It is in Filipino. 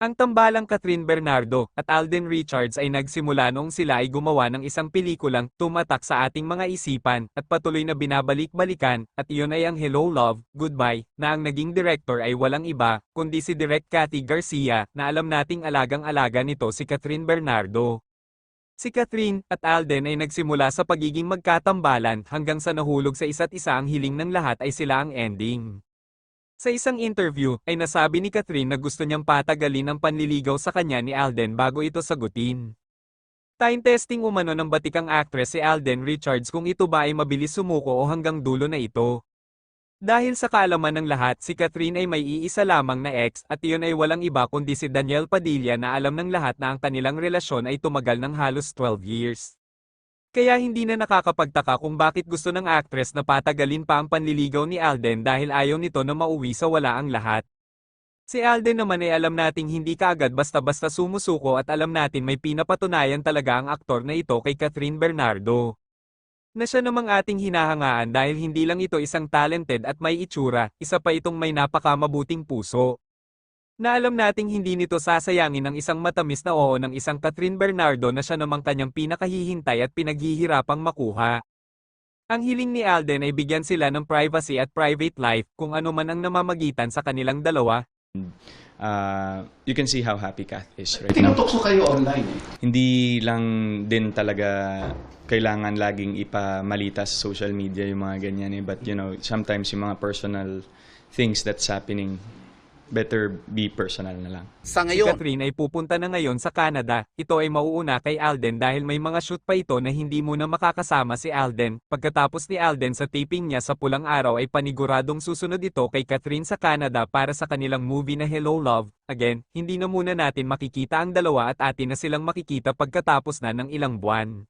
Ang tambalang Catherine Bernardo at Alden Richards ay nagsimula noong sila ay gumawa ng isang pelikulang tumatak sa ating mga isipan at patuloy na binabalik-balikan, at iyon ay ang Hello Love, Goodbye, na ang naging director ay walang iba, kundi si Direk Cathy Garcia, na alam nating alagang-alaga nito si Catherine Bernardo. Si Catherine at Alden ay nagsimula sa pagiging magkatambalan hanggang sa nahulog sa isa't isa ang hiling ng lahat ay sila ang ending. Sa isang interview, ay nasabi ni Catherine na gusto niyang patagalin ang panliligaw sa kanya ni Alden bago ito sagutin. Time testing umano ng batikang actress si Alden Richards kung ito ba ay mabilis sumuko o hanggang dulo na ito. Dahil sa kaalaman ng lahat, si Catherine ay may iisa lamang na ex at iyon ay walang iba kundi si Daniel Padilla, na alam ng lahat na ang kanilang relasyon ay tumagal ng halos 12 years. Kaya hindi na nakakapagtaka kung bakit gusto ng actress na patagalin pa ang panliligaw ni Alden dahil ayaw nito na mauwi sa wala ang lahat. Si Alden naman ay alam nating hindi kaagad basta-basta sumusuko at alam natin may pinapatunayan talaga ang aktor na ito kay Catherine Bernardo. Na siya namang ating hinahangaan dahil hindi lang ito isang talented at may itsura, isa pa itong may napakamabuting puso. Na alam nating hindi nito sasayangin ang isang matamis na oo ng isang Catherine Bernardo na siya namang kanyang pinakahihintay at pinaghihirapang makuha. Ang hiling ni Alden ay bigyan sila ng privacy at private life, kung ano man ang namamagitan sa kanilang dalawa. You can see how happy Kath is right now. Tinutokso kayo online eh. Hindi lang din talaga kailangan laging ipamalita sa social media yung mga ganyan eh. But you know, sometimes yung mga personal things that's happening, better be personal na lang. Sa Si ngayon, Catherine ay pupunta na ngayon sa Canada. Ito ay mauuna kay Alden dahil may mga shoot pa ito na hindi muna makakasama si Alden. Pagkatapos ni Alden sa taping niya sa Pulang Araw ay paniguradong susunod ito kay Catherine sa Canada para sa kanilang movie na Hello Love. Again, hindi na muna natin makikita ang dalawa at atin na silang makikita pagkatapos na ng ilang buwan.